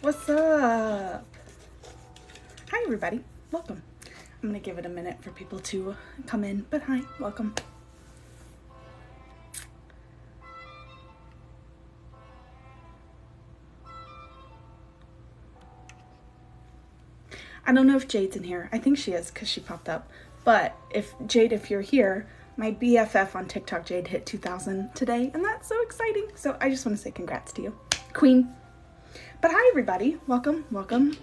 What's up? Hi, everybody. Welcome. I'm gonna give it a minute for people to come in, but hi, welcome. I don't know if Jade's in here. I think she is because she popped up. But if you're here, my BFF on TikTok, Jade, hit 2,000 today, and that's so exciting. So I just want to say congrats to you, Queen. But hi, everybody. Welcome, welcome.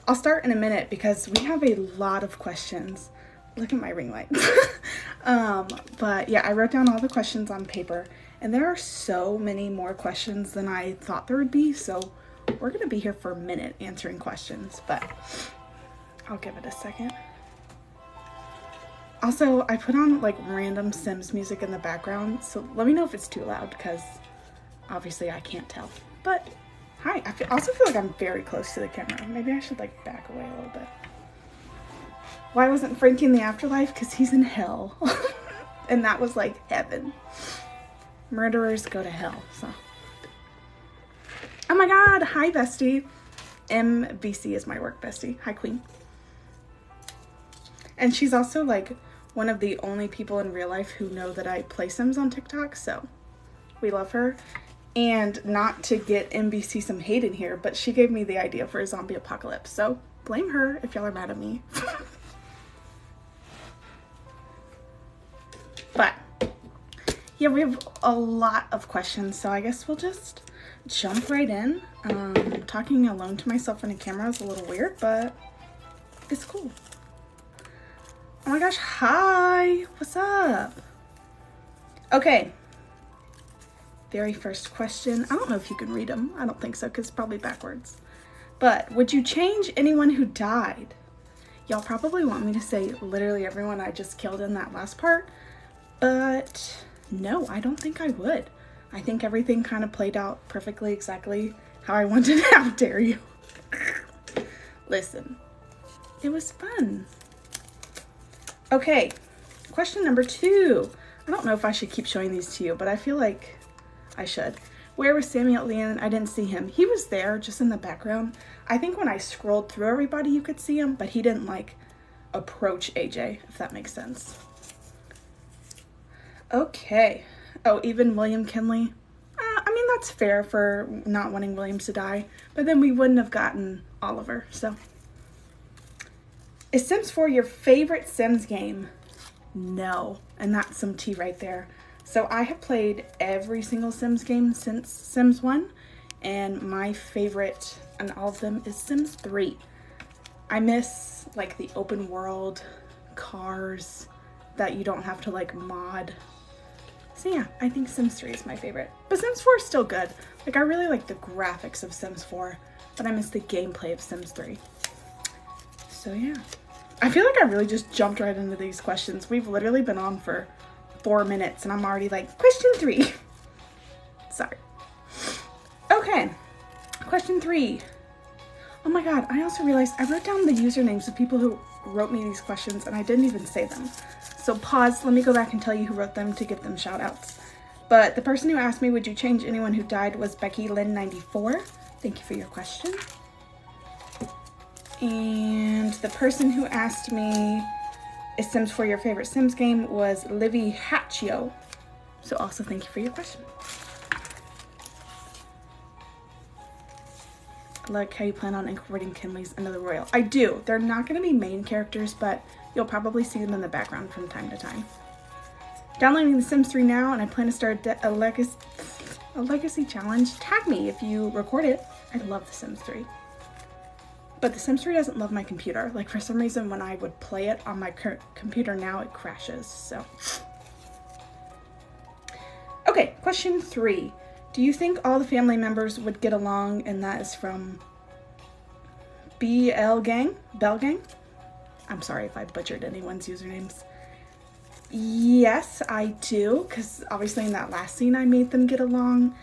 I'll start in a minute because we have a lot of questions. Look at my ring light. But yeah, I wrote down all the questions on paper, and there are so many more questions than I thought there would be. So we're gonna be here for a minute answering questions, but I'll give it a second. Also, I put on like random Sims music in the background, so let me know if it's too loud because obviously I can't tell. But hi, I also feel like I'm very close to the camera. Maybe I should like back away a little bit. Why wasn't Frankie in the afterlife? Because he's in hell. And that was like heaven. Murderers go to hell, so. Oh my god, hi bestie. MVC is my work bestie. Hi queen. And she's also like one of the only people in real life who know that I play Sims on TikTok, so we love her. And not to get MVC some hate in here, but she gave me the idea for a zombie apocalypse, so blame her if y'all are mad at me. But yeah, we have a lot of questions, so I guess we'll just jump right in. Talking alone to myself in a camera is a little weird, but it's cool. Oh my gosh, hi, what's up? Okay, very first question. I don't know if you can read them. I don't think so, because it's probably backwards. But would you change anyone who died? Y'all probably want me to say literally everyone I just killed in that last part, but no, I don't think I would. I think everything kind of played out perfectly exactly how I wanted it. How dare you? Listen, it was fun. Okay, question number 2. I don't know if I should keep showing these to you, but I feel like I should. Where was Samuel Leon? I didn't see him. He was there, just in the background. I think when I scrolled through everybody, you could see him, but he didn't like approach AJ, if that makes sense. Okay. Oh, even William Kenley. I mean, that's fair for not wanting Williams to die, but then we wouldn't have gotten Oliver, so. Is Sims 4 your favorite Sims game? No, and that's some tea right there. So I have played every single Sims game since Sims 1, and my favorite in all of them is Sims 3. I miss like the open world, cars that you don't have to like mod. So yeah, I think Sims 3 is my favorite. But Sims 4 is still good. Like I really like the graphics of Sims 4, but I miss the gameplay of Sims 3. So yeah. I feel like I really just jumped right into these questions. We've literally been on for 4 minutes and I'm already like, question 3. Sorry. Okay, question 3. Oh my god, I also realized I wrote down the usernames of people who wrote me these questions and I didn't even say them. So pause, let me go back and tell you who wrote them to give them shout outs. But the person who asked me, would you change anyone who died, was Becky Lynn 94. Thank you for your question. And the person who asked me, is Sims 4 your favorite Sims game, was Livy Hatchio. So also thank you for your question. I like how you plan on incorporating Kenley's Another Royal. I do. They're not going to be main characters, but you'll probably see them in the background from time to time. Downloading The Sims 3 now, and I plan to start a legacy challenge. Tag me if you record it. I love The Sims 3. But The Sims 3 doesn't love my computer. Like for some reason when I would play it on my computer now, it crashes, so. Okay, question 3. Do you think all the family members would get along? And that is from Bell Gang? I'm sorry if I butchered anyone's usernames. Yes, I do, because obviously in that last scene I made them get along.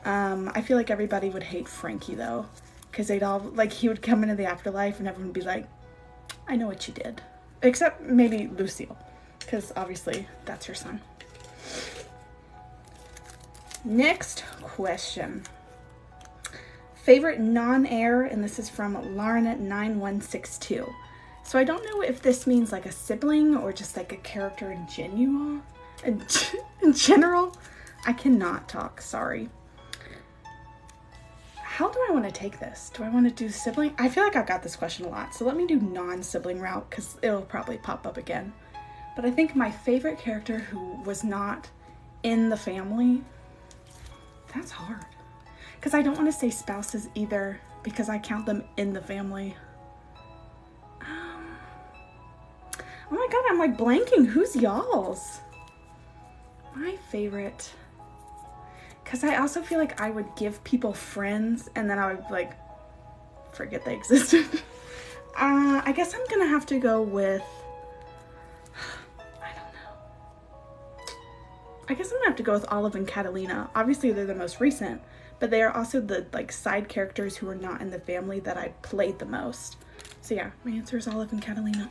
I feel like everybody would hate Frankie though. Because they'd all, like, he would come into the afterlife and everyone would be like, I know what you did. Except maybe Lucille, because obviously that's her son. Next question. Favorite non-heir, and this is from Larn9162. So I don't know if this means like a sibling or just like a character in general. I cannot talk, sorry. How do I want to take this? Do I want to do sibling? I feel like I've got this question a lot, so let me do non-sibling route because it'll probably pop up again. But I think my favorite character who was not in the family, that's hard. Because I don't want to say spouses either because I count them in the family. Oh my god, I'm like blanking. Who's y'all's? My favorite. Because I also feel like I would give people friends and then I would like forget they existed. I guess I'm gonna have to go with, I don't know. I guess I'm gonna have to go with Olive and Catalina. Obviously they're the most recent, but they are also the like side characters who are not in the family that I played the most. So yeah, my answer is Olive and Catalina.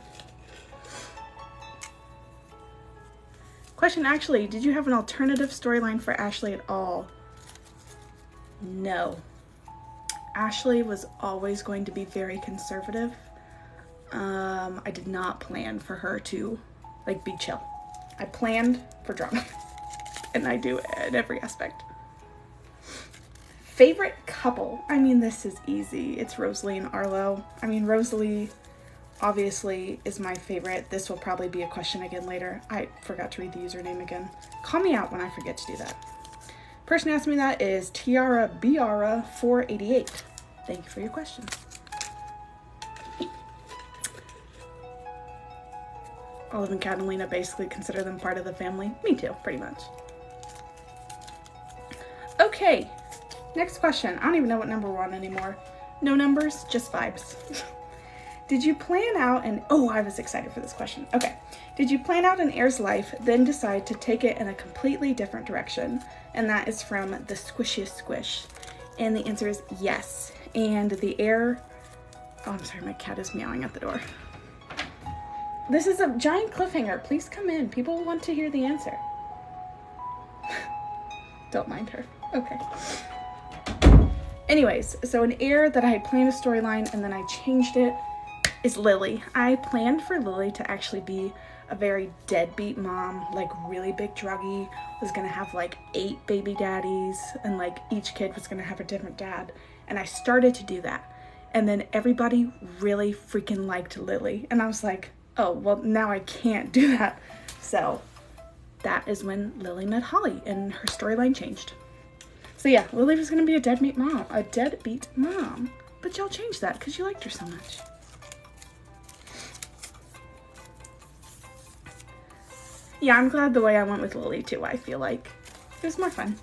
Question, actually, did you have an alternative storyline for Ashley at all? No. Ashley was always going to be very conservative. I did not plan for her to like be chill. I planned for drama and I do in every aspect. Favorite couple? I mean, this is easy. It's Rosalie and Arlo. I mean, Rosalie obviously is my favorite. This will probably be a question again later. I forgot to read the username again. Call me out when I forget to do that. Person asking me that is Tiara Biara 488. Thank you for your question. Olive and Catalina basically consider them part of the family. Me too, pretty much. Okay, next question. I don't even know what number we're on anymore. No numbers, just vibes. Did you plan out an, oh, I was excited for this question. Okay. Did you plan out an heir's life, then decide to take it in a completely different direction? And that is from the Squishiest Squish. And the answer is yes. And the heir, oh, I'm sorry, my cat is meowing at the door. This is a giant cliffhanger. Please come in. People want to hear the answer. Don't mind her. Okay. Anyways, so an heir that I had planned a storyline and then I changed it is Lily. I planned for Lily to actually be a very deadbeat mom, like really big druggie, was gonna have like 8 baby daddies, and like each kid was gonna have a different dad. And I started to do that. And then everybody really freaking liked Lily. And I was like, oh, well, now I can't do that. So that is when Lily met Holly and her storyline changed. So yeah, Lily was gonna be a deadbeat mom, but y'all changed that because you liked her so much. Yeah, I'm glad the way I went with Lily too. I feel like it was more fun.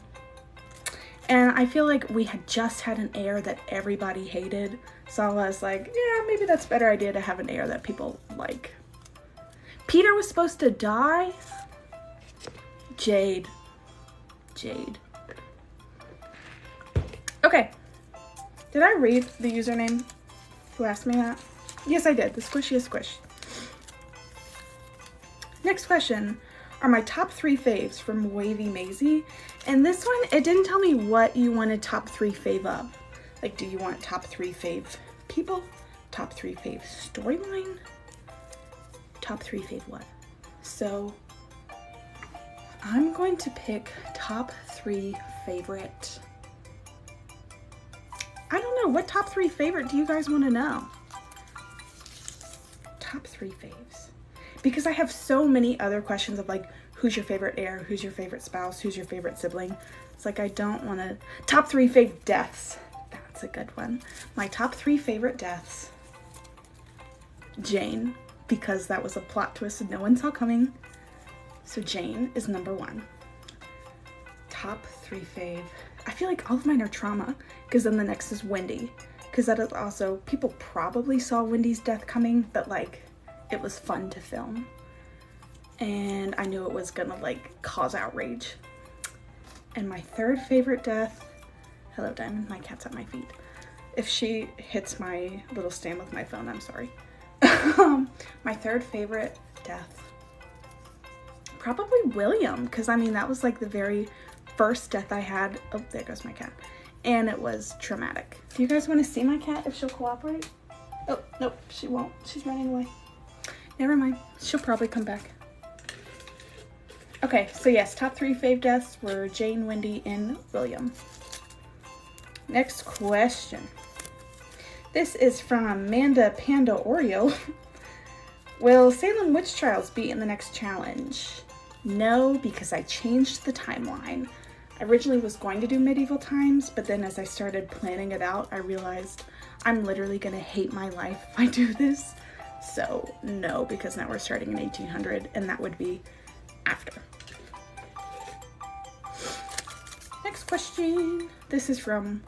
And I feel like we had just had an heir that everybody hated. So I was like, yeah, maybe that's a better idea to have an heir that people like. Peter was supposed to die. Jade. Okay. Did I read the username who asked me that? Yes, I did. The Squishiest Squish. Next question are my top 3 faves from Wavy Maisie. And this one, it didn't tell me what you wanted top 3 fave of. Like, do you want top 3 fave people? Top 3 fave storyline? Top 3 fave what? So I'm going to pick top 3 favorite. I don't know. What top 3 favorite do you guys want to know? Top 3 faves. Because I have so many other questions of like, who's your favorite heir? Who's your favorite spouse? Who's your favorite sibling? It's like, I don't want to. Top 3 fave deaths. That's a good one. My top 3 favorite deaths. Jane, because that was a plot twist and no one saw coming. So Jane is number 1. Top 3 fave. I feel like all of mine are trauma, because then the next is Wendy. Because that is also, people probably saw Wendy's death coming, but like, it was fun to film. And I knew it was gonna like cause outrage. And my 3rd favorite death, hello Diamond, my cat's at my feet. If she hits my little stand with my phone, I'm sorry. My 3rd favorite death, probably William, because I mean, that was like the very first death I had. Oh, there goes my cat. And it was traumatic. Do you guys want to see my cat if she'll cooperate? Oh, nope, she won't. She's running away. Never mind. She'll probably come back. Okay, so yes, top 3 fave deaths were Jane, Wendy, and William. Next question. This is from Amanda Panda Oreo. Will Salem Witch Trials be in the next challenge? No, because I changed the timeline. I originally was going to do medieval times, but then as I started planning it out, I realized I'm literally gonna hate my life if I do this. So no, because now we're starting in 1800 and that would be after. Next question. This is from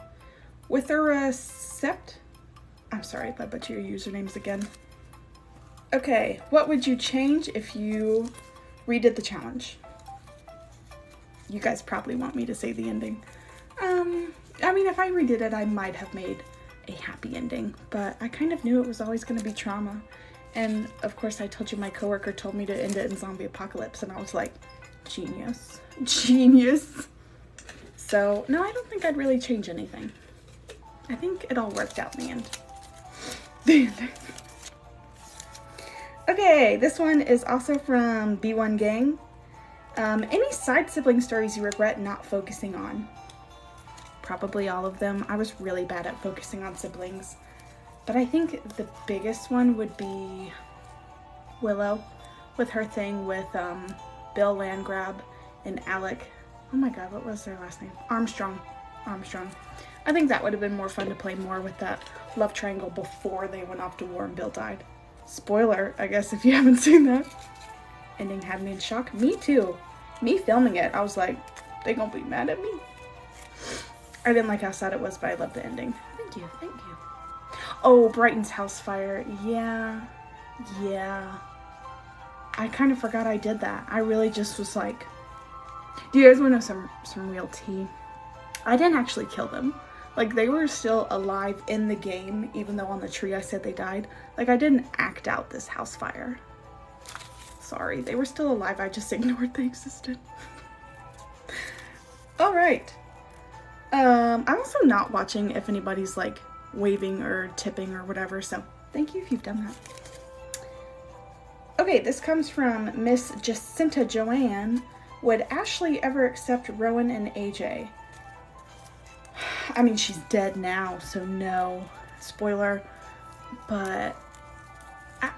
Witheracept. I'm sorry if I butcher your usernames again. Okay, what would you change if you redid the challenge? You guys probably want me to say the ending. I mean, if I redid it, I might have made a happy ending, but I kind of knew it was always going to be trauma. And of course, I told you my coworker told me to end it in zombie apocalypse, and I was like, genius, genius. So no, I don't think I'd really change anything. I think it all worked out in the end. Okay, this one is also from B1 Gang. Any side sibling stories you regret not focusing on? Probably all of them. I was really bad at focusing on siblings. But I think the biggest one would be Willow with her thing with Bill Landgrab and Alec. Oh my god, what was their last name? Armstrong. I think that would have been more fun to play more with that love triangle before they went off to war and Bill died. Spoiler, I guess, if you haven't seen that. Ending had me in shock. Me too. Me filming it, I was like, they gonna be mad at me. I didn't like how sad it was, but I loved the ending. Thank you, thank you. Oh, Brighton's house fire. Yeah. I kind of forgot I did that. I really just was like, do you guys want to know some real tea? I didn't actually kill them. Like, they were still alive in the game, even though on the tree I said they died. Like, I didn't act out this house fire. Sorry, they were still alive. I just ignored they existed. All right. I'm also not watching if anybody's like waving or tipping or whatever, so thank you if you've done that. Okay, this comes from Miss Jacinta Joanne. Would Ashley ever accept Rowan and AJ? I mean, she's dead now, so no. Spoiler. But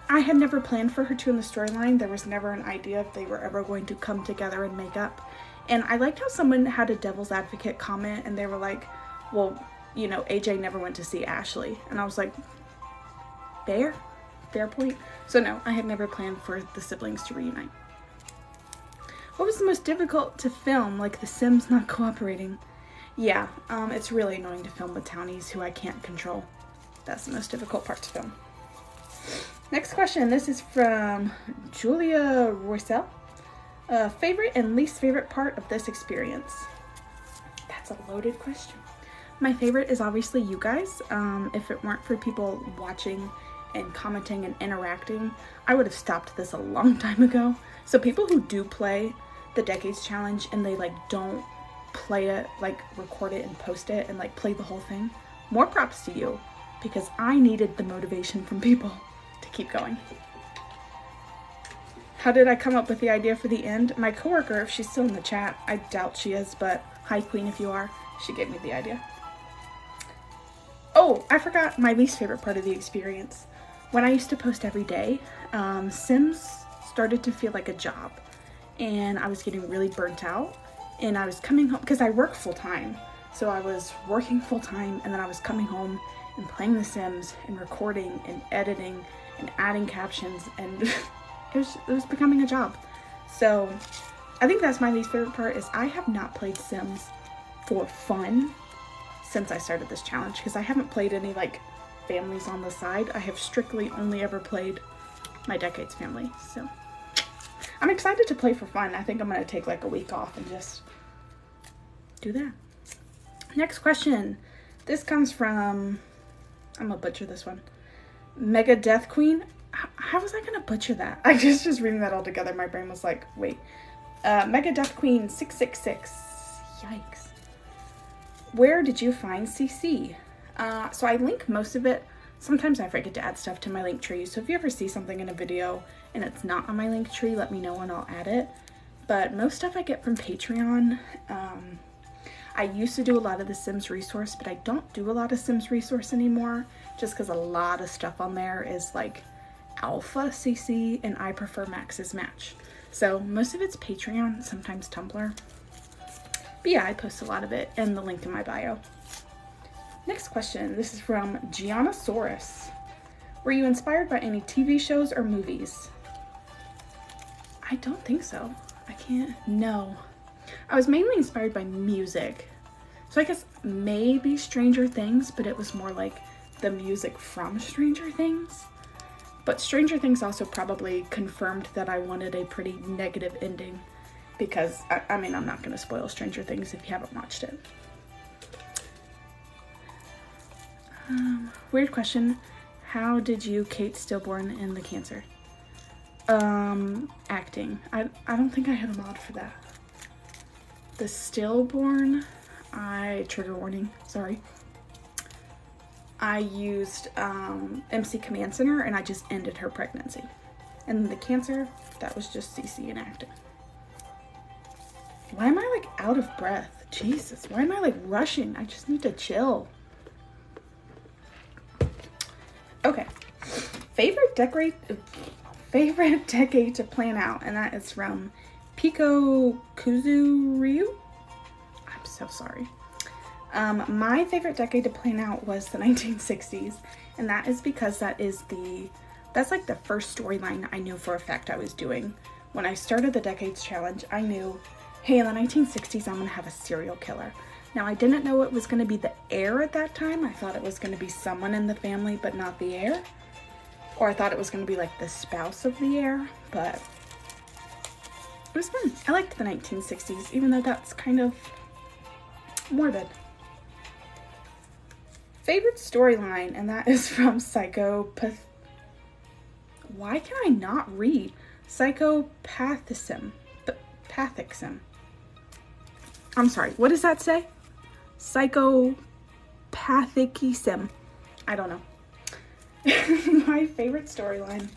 I had never planned for her to in the storyline. There was never an idea if they were ever going to come together and make up. And I liked how someone had a devil's advocate comment and they were like, well, you know, AJ never went to see Ashley. And I was like, fair point. So no, I had never planned for the siblings to reunite. What was the most difficult to film, like The Sims not cooperating? Yeah, it's really annoying to film with townies who I can't control. That's the most difficult part to film. Next question, this is from Julia Roycel. Favorite and least favorite part of this experience? That's a loaded question. My favorite is obviously you guys. If it weren't for people watching and commenting and interacting, I would have stopped this a long time ago. So people who do play the Decades Challenge and they like don't play it, like record it and post it and like play the whole thing, more props to you, because I needed the motivation from people to keep going. How did I come up with the idea for the end? My coworker, if she's still in the chat, I doubt she is, but hi Queen if you are, she gave me the idea. Oh, I forgot my least favorite part of the experience. When I used to post every day, Sims started to feel like a job, and I was getting really burnt out, and I was coming home, because I work full-time, so I was working full-time, and then I was coming home and playing The Sims and recording and editing and adding captions, and it was becoming a job. So I think that's my least favorite part, is I have not played Sims for fun since I started this challenge, because I haven't played any like families on the side. I have strictly only ever played my Decades family. So I'm excited to play for fun. I think I'm going to take like a week off and just do that. Next question. This comes from, I'm going to butcher this one, Mega Death Queen. How was I going to butcher that? I just reading that all together. My brain was like, wait. Mega Death Queen 666. Yikes. Where did you find CC? So I link most of it. Sometimes I forget to add stuff to my link tree. So if you ever see something in a video and it's not on my link tree, let me know and I'll add it. But most stuff I get from Patreon. I used to do a lot of the Sims resource, but I don't do a lot of Sims resource anymore, just because a lot of stuff on there is like alpha CC and I prefer Max's Match. So most of it's Patreon, sometimes Tumblr. But yeah, I post a lot of it in the link in my bio. Next question, this is from Giannosaurus. Were you inspired by any TV shows or movies? I don't think so. No. I was mainly inspired by music. So I guess maybe Stranger Things, but it was more like the music from Stranger Things. But Stranger Things also probably confirmed that I wanted a pretty negative ending because, I mean, I'm not going to spoil Stranger Things if you haven't watched it. Weird question. How did you Kate Stillborn in the cancer? Acting. I don't think I had a mod for that. The stillborn, trigger warning, sorry. I used MC Command Center and I just ended her pregnancy. And the cancer, that was just CC and acting. Why am I like out of breath? Jesus, why am I like rushing? I just need to chill. Okay, favorite decade to plan out, and that is from Pico Kuzuryu. I'm so sorry. My favorite decade to plan out was the 1960s, and that is because that's like the first storyline I knew for a fact I was doing. When I started the Decades Challenge, I knew, hey, in the 1960s, I'm gonna have a serial killer. Now, I didn't know it was going to be the heir at that time. I thought it was going to be someone in the family, but not the heir. Or I thought it was going to be like the spouse of the heir, but it was fun. I liked the 1960s, even though that's kind of morbid. Favorite storyline, and that is from Why can I not read? Psychopathism. I'm sorry, what does that say? Psychopathicism. I don't know. My favorite storyline.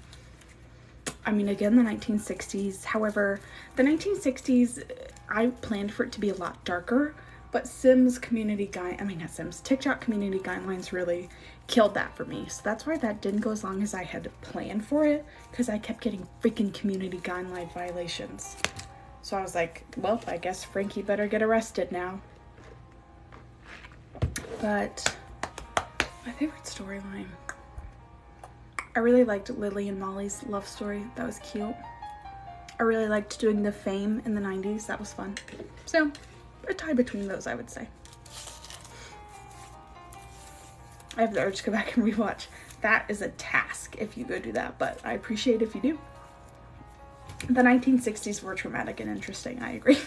I mean, again, the 1960s. However, the 1960s, I planned for it to be a lot darker, but TikTok community guidelines really killed that for me. So that's why that didn't go as long as I had planned for it, because I kept getting freaking community guideline violations. So I was like, well, I guess Frankie better get arrested now. But my favorite storyline. I really liked Lily and Molly's love story. That was cute. I really liked doing the Fame in the 90s. That was fun. So, a tie between those, I would say. I have the urge to go back and rewatch. That is a task if you go do that, but I appreciate if you do. The 1960s were traumatic and interesting, I agree.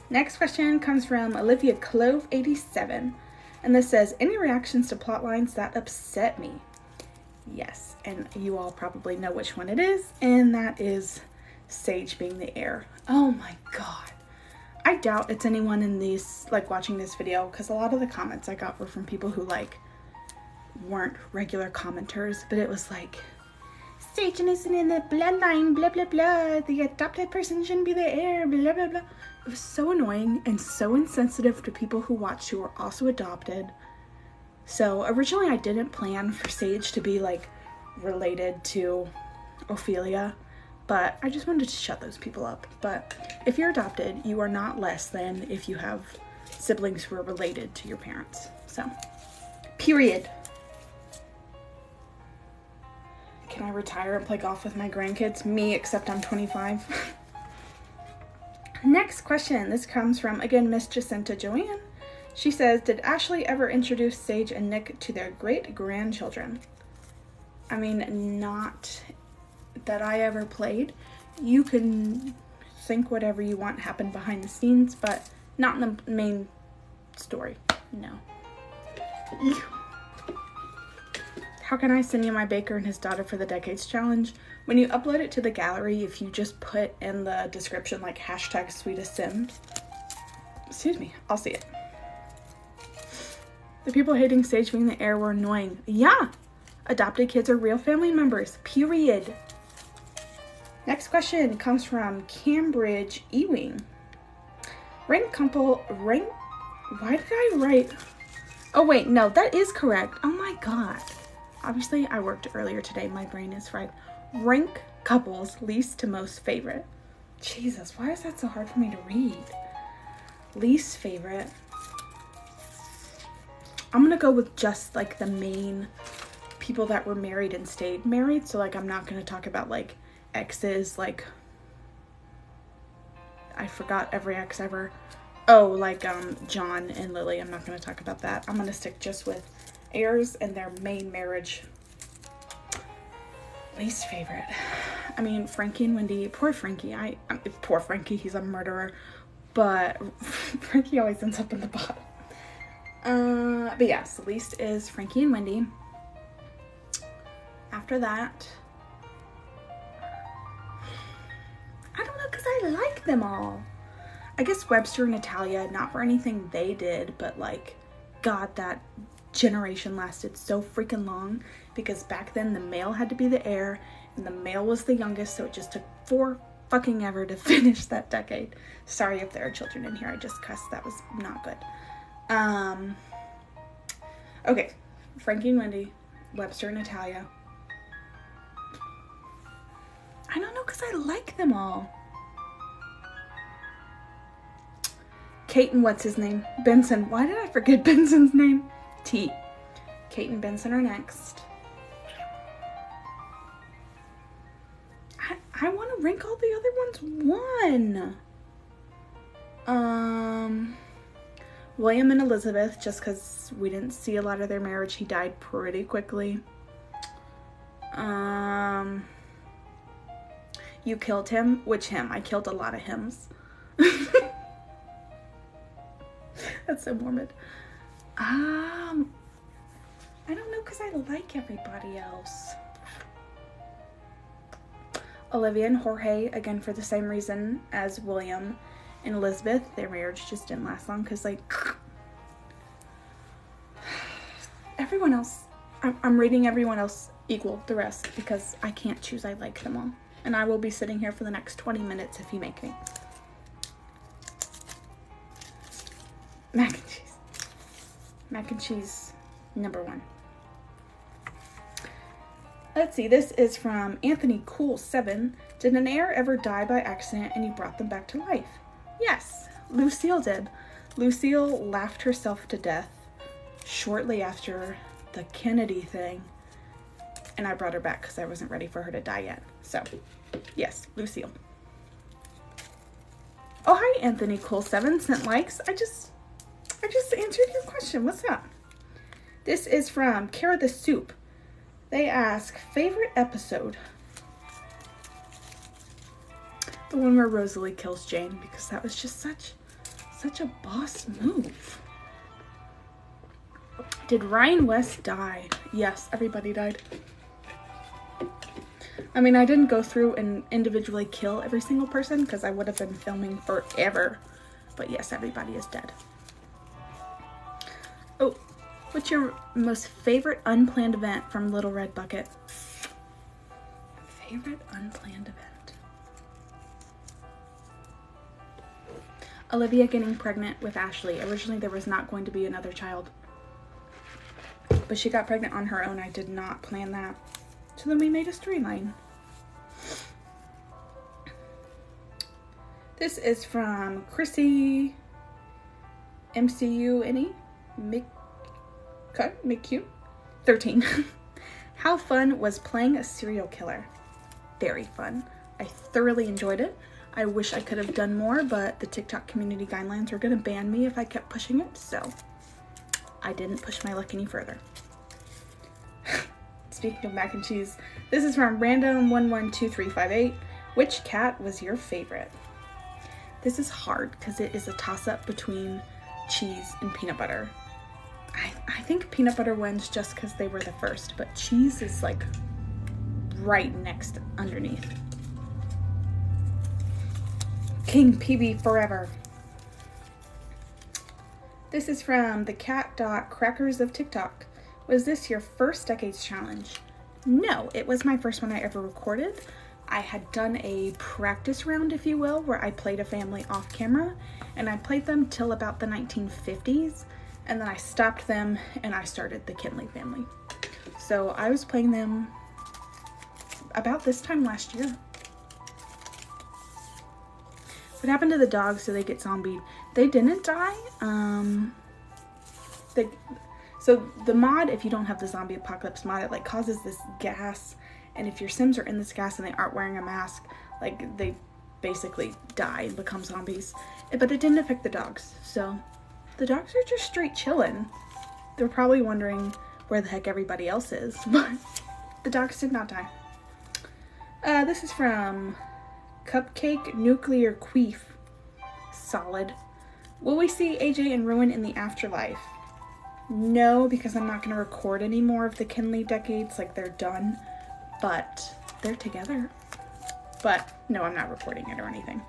Next question comes from Olivia Clove 87, and this says, any reactions to plot lines that upset me? Yes, and you all probably know which one it is, and that is Sage being the heir. Oh my god. I doubt it's anyone in these, like, watching this video, because a lot of the comments I got were from people who, like, weren't regular commenters, but it was like, Sage isn't in the bloodline, blah blah blah, the adopted person shouldn't be the heir, blah blah blah. It was so annoying and so insensitive to people who watch who are also adopted. So originally I didn't plan for Sage to be like related to Ophelia, but I just wanted to shut those people up. But if you're adopted, you are not less than if you have siblings who are related to your parents. So, period. Can I retire and play golf with my grandkids? Me, except I'm 25. Next question. This comes from, again, Miss Jacinta Joanne. She says, did Ashley ever introduce Sage and Nick to their great-grandchildren? I mean, not that I ever played. You can think whatever you want happened behind the scenes, but not in the main story. No. How can I send you my baker and his daughter for the Decades Challenge? When you upload it to the gallery, if you just put in the description like #SweetestSims, excuse me, I'll see it. The people hating Sage being the heir were annoying. Yeah. Adopted kids are real family members. Period. Next question comes from Cambridge Ewing. Why did I write? Oh wait, no, that is correct. Oh my god. Obviously, I worked earlier today. My brain is fried. Rank couples least to most favorite. Jesus, why is that so hard for me to read? Least favorite. I'm gonna go with just like the main people that were married and stayed married. So like I'm not gonna talk about like exes, like I forgot every ex ever. Oh, like John and Lily. I'm not gonna talk about that. I'm gonna stick just with heirs and their main marriage. Least favorite. I mean, Frankie and Wendy. Poor Frankie. Poor Frankie. He's a murderer. But Frankie always ends up in the bottom. But yes, the least is Frankie and Wendy. After that, I don't know, because I like them all. I guess Webster and Natalia, not for anything they did, but like, God, that generation lasted so freaking long, because back then the male had to be the heir, and the male was the youngest, so it just took forever to finish that decade. Sorry if there are children in here, I just cussed, that was not good. Okay, Frankie and Wendy, Webster and Natalia. I don't know, because I like them all. Kate and what's his name? Benson. Why did I forget Benson's name? T. Kate and Benson are next. I want to rank all the other ones one. William and Elizabeth, just because we didn't see a lot of their marriage. He died pretty quickly. You killed him? Which him? I killed a lot of hims. That's so morbid. I don't know, because I like everybody else. Olivia and Jorge, again for the same reason as William and Elizabeth. Their marriage just didn't last long because, like, everyone else, I'm rating everyone else equal, the rest, because I can't choose. I like them all. And I will be sitting here for the next 20 minutes if you make me. Mac and cheese. Mac and cheese, #1. Let's see, this is from Anthony Cool7. Did an heir ever die by accident and you brought them back to life? Yes, Lucille did. Lucille laughed herself to death shortly after the Kennedy thing, and I brought her back because I wasn't ready for her to die yet. So, yes, Lucille. Oh, hi, Anthony Cool7 sent likes. I just answered your question. What's up? This is from Kara the Soup. They ask, favorite episode? The one where Rosalie kills Jane, because that was just such a boss move. Did Ryan West die? Yes, everybody died. I mean, I didn't go through and individually kill every single person because I would have been filming forever. But yes, everybody is dead. Oh, what's your most favorite unplanned event from Little Red Bucket? Favorite unplanned event? Olivia getting pregnant with Ashley. Originally, there was not going to be another child. But she got pregnant on her own. I did not plan that. So then we made a storyline. This is from Chrissy MCUNE McQ 13. How fun was playing a serial killer? Very fun. I thoroughly enjoyed it. I wish I could have done more, but the TikTok community guidelines were going to ban me if I kept pushing it, so I didn't push my luck any further. Speaking of mac and cheese, this is from random112358. Which cat was your favorite? This is hard because it is a toss-up between cheese and peanut butter. I think peanut butter wins just because they were the first, but cheese is like right next underneath. King PB forever. This is from the cat.crackers of TikTok. Was this your first Decades Challenge? No, it was my first one I ever recorded. I had done a practice round, if you will, where I played a family off camera, and I played them till about the 1950s, and then I stopped them and I started the Kenley family. So I was playing them about this time last year. What happened to the dogs? Do they get zombied? They didn't die. So the mod, if you don't have the zombie apocalypse mod, it like causes this gas, and if your Sims are in this gas and they aren't wearing a mask, like they basically die and become zombies. But it didn't affect the dogs, so the dogs are just straight chilling. They're probably wondering where the heck everybody else is, but the dogs did not die. This is from Cupcake Nuclear Queef. Solid. Will we see AJ and Rowan in the afterlife? No, because I'm not going to record any more of the Kenley decades, like they're done, but they're together. But no, I'm not recording it or anything.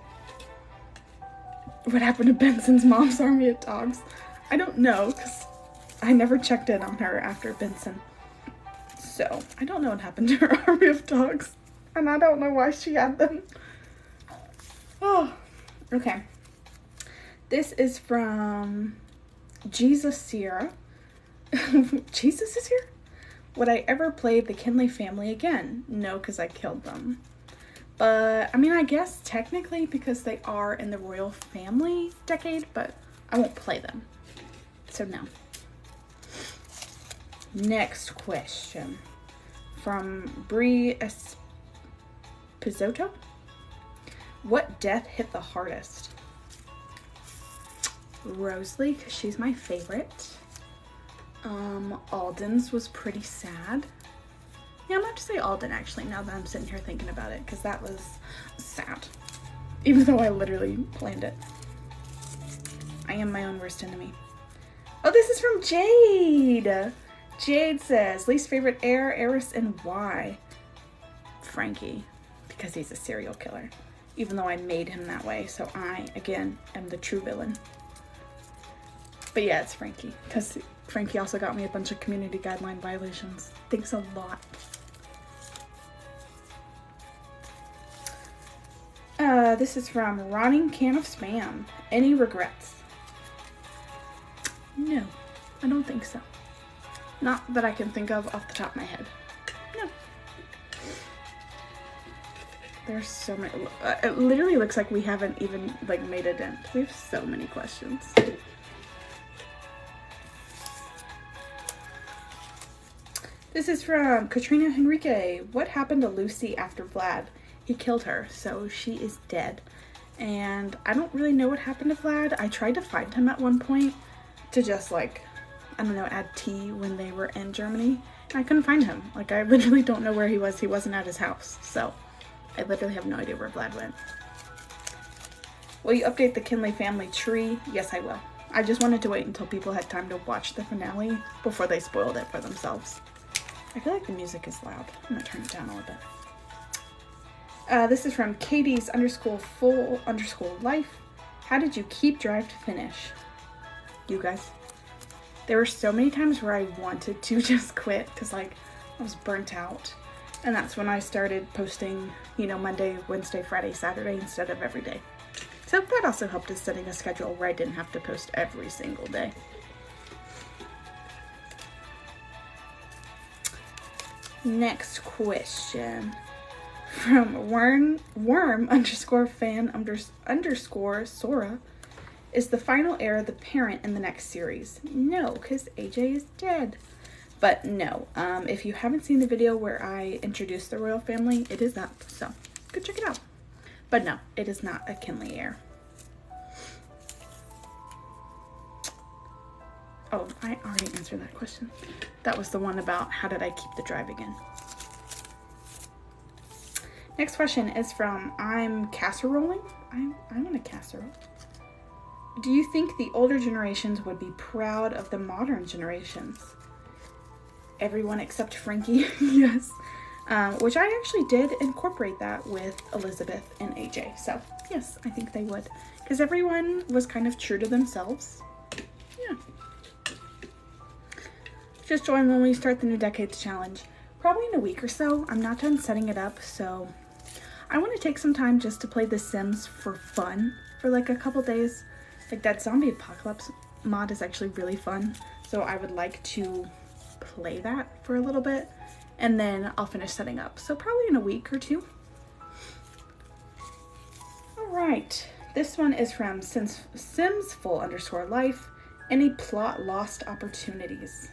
What happened to Benson's mom's army of dogs? I don't know, because I never checked in on her after Benson. So, I don't know what happened to her army of dogs. And I don't know why she had them. Oh, okay. This is from Jesus Sierra. Jesus is here? Would I ever play the Kenley family again? No, because I killed them. But, I mean, I guess technically because they are in the royal family decade, but I won't play them. So, no. Next question. From Brie Pizzotto. What death hit the hardest? Rosalie, because she's my favorite. Alden's was pretty sad. Yeah, I'm going to say Alden, actually, now that I'm sitting here thinking about it, because that was sad. Even though I literally planned it. I am my own worst enemy. Oh, this is from Jade! Jade says, least favorite heir, heiress, and why? Frankie, because he's a serial killer. Even though I made him that way, so I, again, am the true villain. But yeah, it's Frankie, because Frankie also got me a bunch of community guideline violations. Thanks a lot. This is from Rotting Can of Spam. Any regrets? No, I don't think so. Not that I can think of off the top of my head. No. There's so many. It literally looks like we haven't even like made a dent. We have so many questions. This is from Katrina Henrique. What happened to Lucy after Vlad? He killed her, so she is dead. And I don't really know what happened to Vlad. I tried to find him at one point to just like, I don't know, add tea when they were in Germany. And I couldn't find him. Like, I literally don't know where he was. He wasn't at his house. So I literally have no idea where Vlad went. Will you update the Kenley family tree? Yes, I will. I just wanted to wait until people had time to watch the finale before they spoiled it for themselves. I feel like the music is loud. I'm gonna turn it down a little bit. This is from Katie's _full_life. How did you keep Drive to finish? You guys. There were so many times where I wanted to just quit because like I was burnt out. And that's when I started posting, you know, Monday, Wednesday, Friday, Saturday instead of every day. So that also helped us setting a schedule where I didn't have to post every single day. Next question from worm _fan _ Sora. Is the final heir the parent in the next series? No, because AJ is dead. But no, if you haven't seen the video where I introduced the royal family, it is up, so go check it out. But no, it is not a Kenley heir. Oh, I already answered that question. That was the one about how did I keep the drive again. Next question is from I'm casseroling. I'm in a casserole. Do you think the older generations would be proud of the modern generations? Everyone except Frankie, yes. Which I actually did incorporate that with Elizabeth and AJ. So yes, I think they would. Because everyone was kind of true to themselves. Yeah. Just join when we start the new Decades Challenge. Probably in a week or so. I'm not done setting it up, so I want to take some time just to play The Sims for fun for like a couple days. Like that zombie apocalypse mod is actually really fun, so I would like to play that for a little bit and then I'll finish setting up. So probably in a week or two. All right, this one is from Simsful_life. Any plot lost opportunities?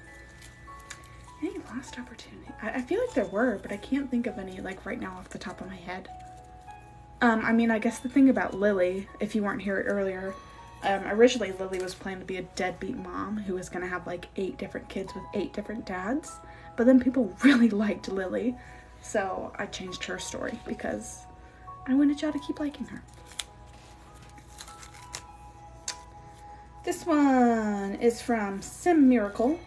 Any lost opportunity? I feel like there were, but I can't think of any like right now off the top of my head. I mean, I guess the thing about Lily, if you weren't here earlier, originally Lily was planned to be a deadbeat mom who was going to have like 8 different kids with 8 different dads. But then people really liked Lily, so I changed her story because I wanted y'all to keep liking her. This one is from Sim Miracle.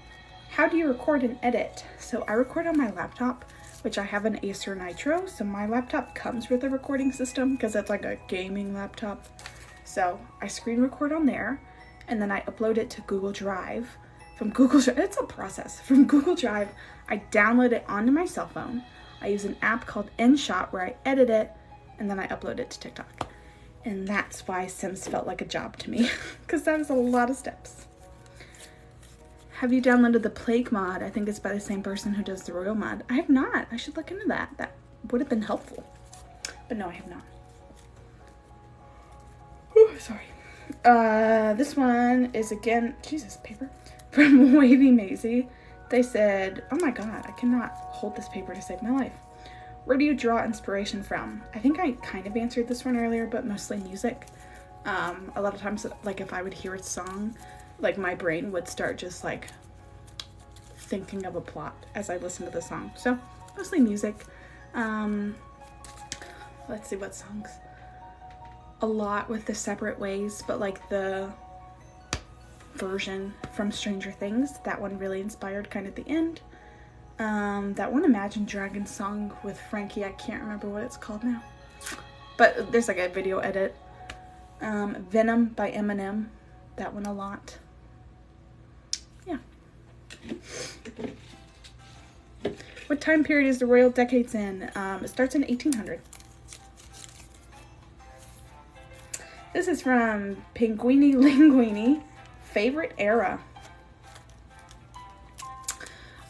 How do you record and edit? So I record on my laptop, which I have an Acer Nitro, so my laptop comes with a recording system because it's like a gaming laptop. So I screen record on there, and then I upload it to Google Drive. From Google Drive, it's a process. From Google Drive, I download it onto my cell phone. I use an app called InShot where I edit it, and then I upload it to TikTok. And that's why Sims felt like a job to me, because that was a lot of steps. Have you downloaded the Plague mod? I think it's by the same person who does the Royal mod. I have not. I should look into that. That would have been helpful. But no, I have not. Ooh, sorry. This one is again, Jesus, paper, from Wavy Maisie. They said, oh my god, I cannot hold this paper to save my life. Where do you draw inspiration from? I think I kind of answered this one earlier, but mostly music. A lot of times, like if I would hear a song, like my brain would start just like thinking of a plot as I listen to the song. So mostly music. Let's see what songs. A lot with The Separate Ways, but like the version from Stranger Things, that one really inspired kind of the end. That one Imagine Dragons song with Frankie, I can't remember what it's called now, but there's like a video edit. Venom by Eminem, that one a lot. Yeah. What time period is the Royal Decades in? It starts in 1800. This is from Pinguini Linguini. Favorite era?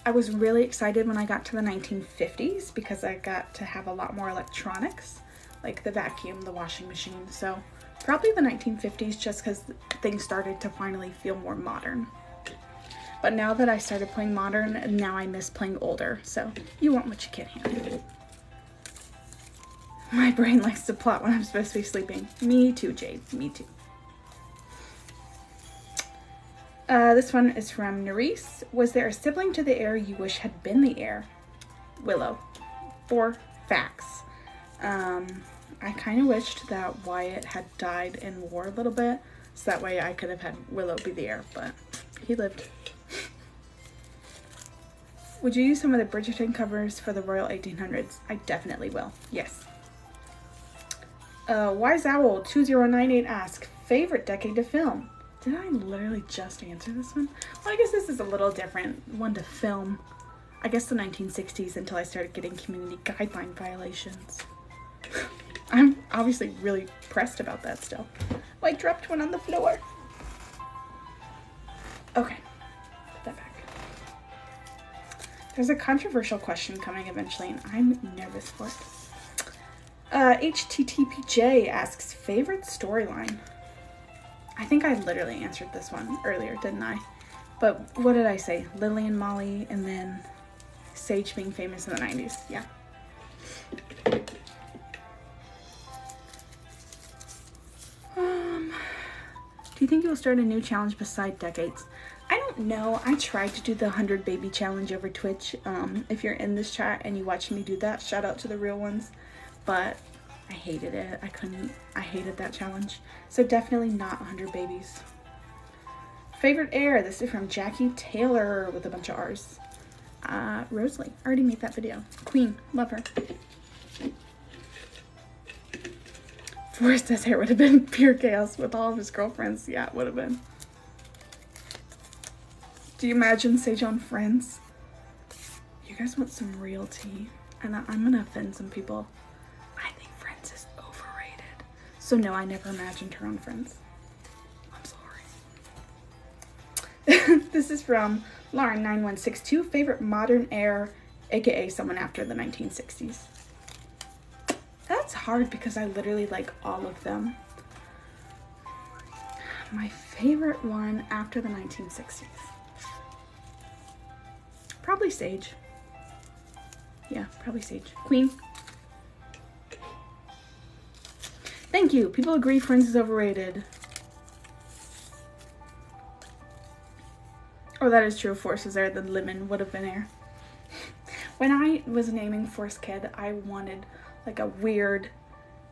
I was really excited when I got to the 1950s because I got to have a lot more electronics, like the vacuum, the washing machine. So probably the 1950s, just because things started to finally feel more modern. But now that I started playing modern, now I miss playing older. So you want what you can't have. My brain likes to plot when I'm supposed to be sleeping. Me too, Jade. Me too. This one is from Nerisse. Was there a sibling to the heir you wish had been the heir? Willow. For facts. I kind of wished that Wyatt had died in war a little bit, so that way I could have had Willow be the heir, but he lived. Would you use some of the Bridgerton covers for the Royal 1800s? I definitely will. Yes. Wise Owl 2098 asks, favorite decade to film? Did I literally just answer this one? Well, I guess this is a little different one to film. I guess the 1960s until I started getting community guideline violations. I'm obviously really pressed about that still. Oh, I dropped one on the floor. Okay, put that back. There's a controversial question coming eventually, and I'm nervous for it. HTTPJ asks, favorite storyline? I think I literally answered this one earlier, didn't I? But what did I say? Lily and Molly, and then Sage being famous in the 90s. Yeah. Do you think you'll start a new challenge beside Decades? I don't know. I tried to do the 100 baby challenge over Twitch. If you're in this chat and you watched me do that, shout out to the real ones. But I hated it. I hated that challenge. So definitely not 100 babies. Favorite heir? This is from Jackie Taylor with a bunch of R's. Rosalie. Already made that video. Queen. Love her. Forrest's hair would have been pure chaos with all of his girlfriends. Yeah, it would have been. Do you imagine Sage on Friends? You guys want some real tea? And I'm gonna offend some people. I think Friends is overrated. So no, I never imagined her on Friends. I'm sorry. This is from Lauren9162. Favorite modern heir, aka someone after the 1960s. That's hard because I literally like all of them. My favorite one after the 1960s. Probably Sage. Yeah, probably Sage. Queen. Thank you. People agree Friends is overrated. Oh, that is true. If Force was there, then Lemon would have been there. When I was naming Force Kid, I wanted like a weird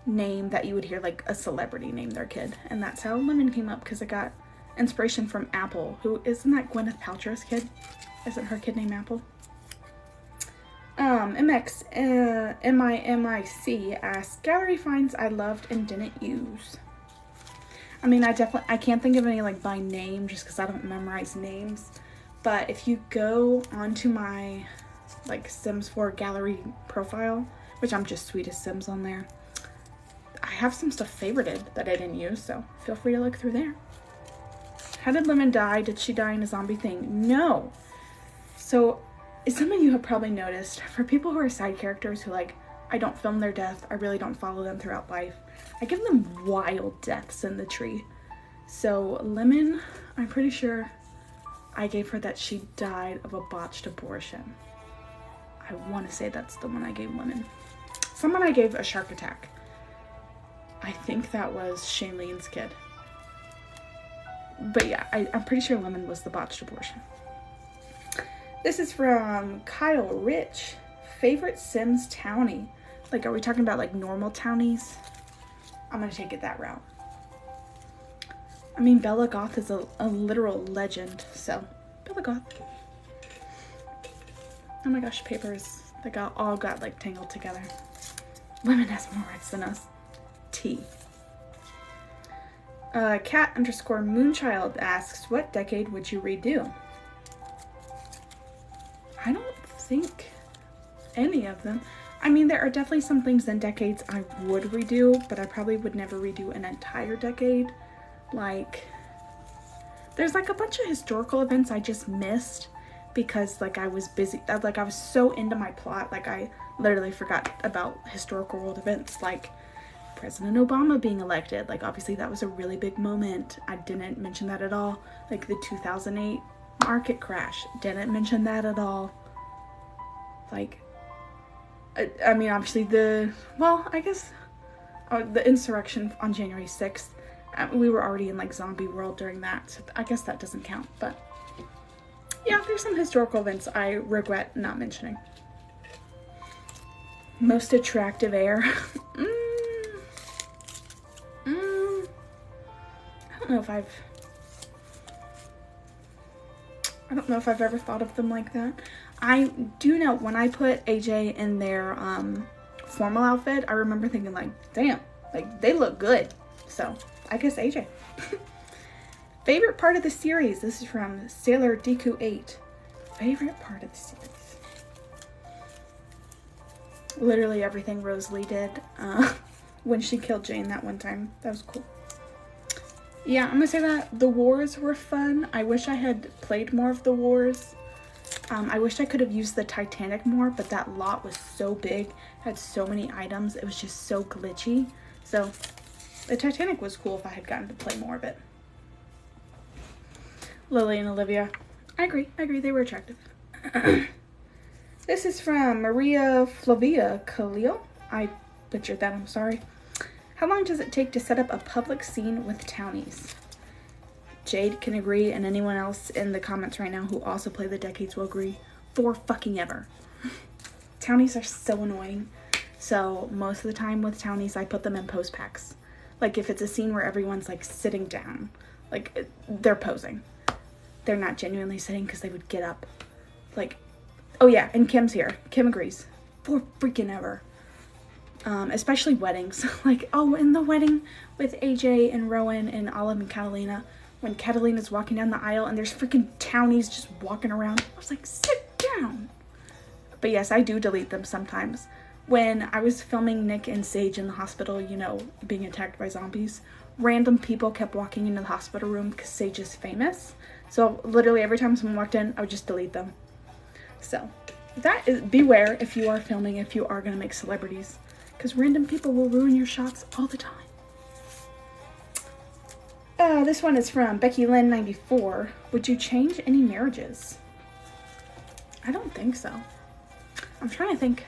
name that you would hear like a celebrity name their kid. And that's how Lemon came up, because I got inspiration from Apple, who isn't that Gwyneth Paltrow's kid? Isn't her kid named Apple? MX, MIC asks, gallery finds I loved and didn't use. I mean, I can't think of any like by name just because I don't memorize names. But if you go onto my like Sims 4 gallery profile, which I'm just Sweetest Sims on there, I have some stuff favorited that I didn't use, so feel free to look through there. How did Lemon die? Did she die in a zombie thing? No. So some of you have probably noticed, for people who are side characters who like, I don't film their death, I really don't follow them throughout life, I give them wild deaths in the tree. So Lemon, I'm pretty sure I gave her that she died of a botched abortion. I want to say that's the one I gave Lemon. Someone I gave a shark attack. I think that was Shailene's kid. But yeah, I'm pretty sure Lemon was the botched abortion. This is from Kyle Rich. Favorite Sims townie? Like, are we talking about like normal townies? I'm gonna take it that route. I mean, Bella Goth is a literal legend, so Bella Goth. Oh my gosh, papers. They all got like tangled together. Lemon has more rights than us. T. Cat_Moonchild asks, what decade would you redo? I don't think any of them. I mean, there are definitely some things in decades I would redo, but I probably would never redo an entire decade. Like, there's like a bunch of historical events I just missed because like I was busy, like I was so into my plot, like I literally forgot about historical world events, like President Obama being elected. Like, obviously that was a really big moment. I didn't mention that at all. Like the 2008 market crash, didn't mention that at all. Like, I mean, obviously the insurrection on January 6th, we were already in like zombie world during that, so I guess that doesn't count. But yeah, there's some historical events I regret not mentioning. Most attractive heir. I don't know if I've ever thought of them like that. I do know when I put AJ in their formal outfit, I remember thinking like, damn, like they look good. So I guess AJ. Favorite part of the series. This is from Sailor Deku8. Favorite part of the series. Literally everything Rosalie did when she killed Jane that one time. That was cool. Yeah, I'm gonna say that the wars were fun. I wish I had played more of the wars. I wish I could have used the Titanic more, but that lot was so big, had so many items, it was just so glitchy. So the Titanic was cool if I had gotten to play more of it. Lily and Olivia. I agree, they were attractive. This is from Maria Flavia Khalil. I butchered that, I'm sorry. How long does it take to set up a public scene with townies? Jade can agree, and anyone else in the comments right now who also play the decades will agree. For fucking ever. Townies are so annoying. So most of the time with townies, I put them in pose packs. Like if it's a scene where everyone's like sitting down, like they're posing. They're not genuinely sitting because they would get up. Like, oh yeah, and Kim's here. Kim agrees. For freaking ever. Especially weddings. Like, oh, in the wedding with AJ and Rowan and Olive and Catalina, when Catalina's walking down the aisle and there's freaking townies just walking around. I was like, sit down. But yes, I do delete them sometimes. When I was filming Nick and Sage in the hospital, you know, being attacked by zombies, random people kept walking into the hospital room because Sage is famous. So literally every time someone walked in, I would just delete them. So that is, beware if you are filming, if you are going to make celebrities, because random people will ruin your shots all the time. This one is from Becky Lynn 94. Would you change any marriages? I don't think so. I'm trying to think.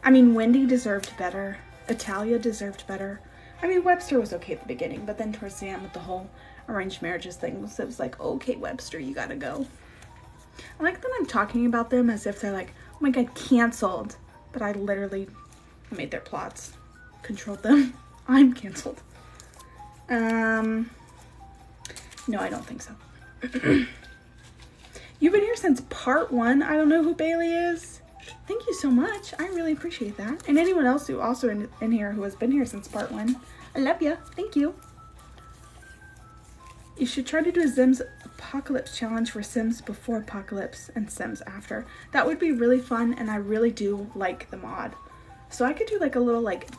I mean, Wendy deserved better. Italia deserved better. I mean, Webster was okay at the beginning, but then towards the end with the whole arranged marriages thing, it was like, okay, Webster, you gotta go. I like that I'm talking about them as if they're like, oh my god, canceled. But I literally made their plots, controlled them. I'm canceled. No, I don't think so. You've been here since part 1. I don't know who Bailey is. Thank you so much. I really appreciate that. And anyone else who also in here who has been here since part 1. I love you. Thank you. You should try to do a Sims Apocalypse challenge for Sims before Apocalypse and Sims after. That would be really fun, and I really do like the mod. So I could do like a little like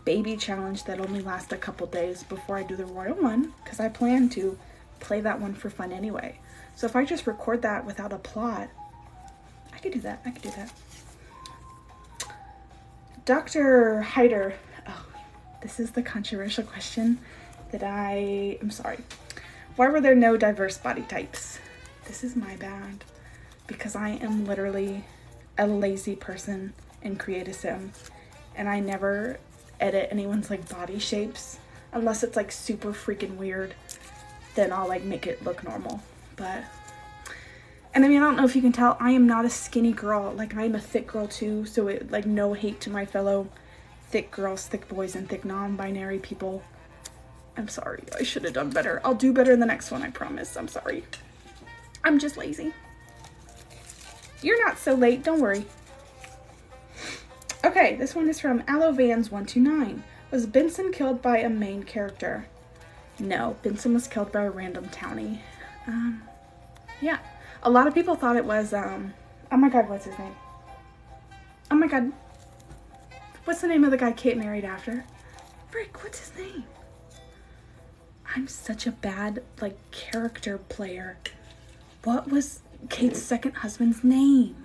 baby challenge that only lasts a couple days before I do the Royal one, because I plan to play that one for fun anyway. So if I just record that without a plot, I could do that. I could do that. Dr. Hyder. Oh, this is the controversial question that I'm sorry. Why were there no diverse body types? This is my bad, because I am literally a lazy person in Create a Sim, and I never edit anyone's like body shapes unless it's like super freaking weird. Then I'll like make it look normal. But, and I mean, I don't know if you can tell, I am not a skinny girl. Like, I'm a thick girl too, so it, like, no hate to my fellow thick girls, thick boys, and thick non-binary people. I'm sorry, I should have done better. I'll do better in the next one, I promise. I'm sorry. I'm just lazy. You're not so late, don't worry. Okay, this one is from AlloVans129. Was Benson killed by a main character? No, Benson was killed by a random townie. Yeah. A lot of people thought it was, oh my god, what's his name? Oh my god. What's the name of the guy Kate married after? Frick, what's his name? I'm such a bad, like, character player. What was Kate's second husband's name?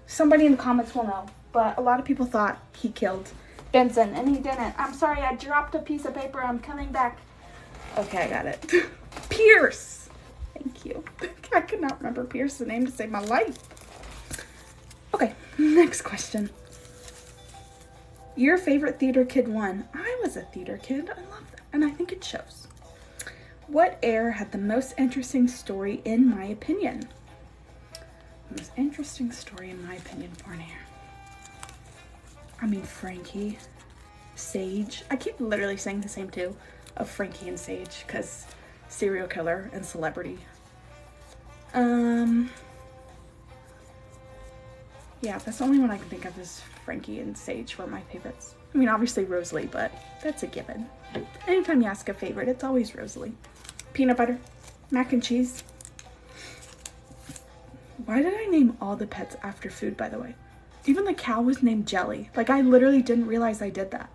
Somebody in the comments will know, but a lot of people thought he killed Benson, and he didn't. I'm sorry, I dropped a piece of paper. I'm coming back. Okay, I got it. Pierce. Thank you. I could not remember Pierce's name to save my life. Okay, next question. Your favorite theater kid one? I was a theater kid. I love that, and I think it shows. What heir had the most interesting story in my opinion? The most interesting story in my opinion for an heir. I mean, Frankie, Sage. I keep literally saying the same two of Frankie and Sage because serial killer and celebrity. Yeah, that's the only one I can think of is Frankie and Sage were my favorites. I mean, obviously Rosalie, but that's a given. Anytime you ask a favorite, it's always Rosalie. Peanut butter, mac and cheese. Why did I name all the pets after food, by the way? Even the cow was named Jelly. Like, I literally didn't realize I did that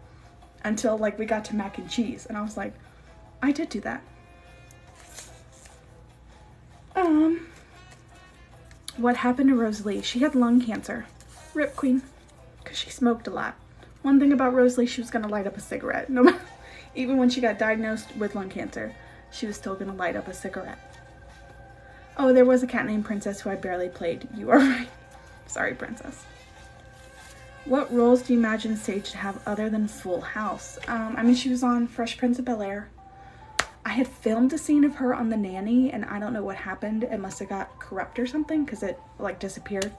until, like, we got to mac and cheese. And I was like, I did do that. What happened to Rosalie? She had lung cancer. Rip Queen. Because she smoked a lot. One thing about Rosalie, she was going to light up a cigarette. No matter, even when she got diagnosed with lung cancer, she was still going to light up a cigarette. Oh, there was a cat named Princess who I barely played. You are right. Sorry, Princess. What roles do you imagine Sage to have other than Full House? I mean, she was on Fresh Prince of Bel-Air. I had filmed a scene of her on The Nanny, and I don't know what happened. It must have got corrupt or something, because it, like, disappeared.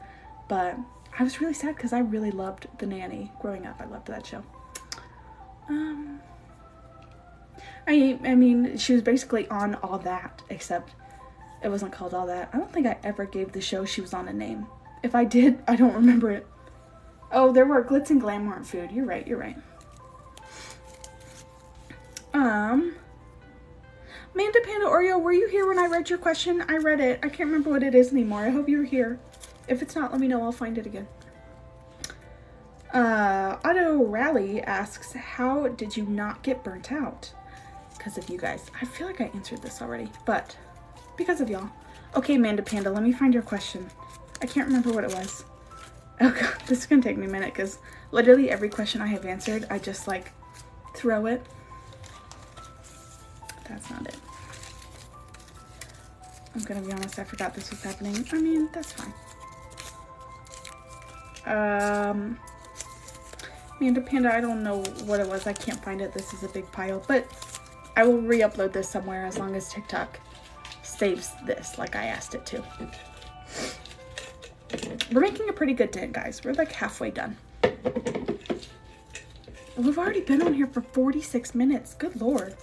But I was really sad, because I really loved The Nanny growing up. I loved that show. I mean, she was basically on All That, except it wasn't called All That. I don't think I ever gave the show she was on a name. If I did, I don't remember it. Oh, there were Glitz and Glam weren't food. You're right, you're right. Amanda Panda Oreo, were you here when I read your question? I read it. I can't remember what it is anymore. I hope you were here. If it's not, let me know. I'll find it again. Auto Rally asks, how did you not get burnt out? Because of you guys. I feel like I answered this already, but because of y'all. Okay, Amanda Panda, let me find your question. I can't remember what it was. Oh god, this is gonna take me a minute because literally every question I have answered, I just like throw it. That's not it. I'm gonna be honest, I forgot this was happening. I mean, that's fine. Amanda Panda, I don't know what it was. I can't find it. This is a big pile, but I will re-upload this somewhere as long as TikTok saves this like I asked it to. We're making a pretty good dent, guys. We're like halfway done. We've already been on here for 46 minutes. Good Lord.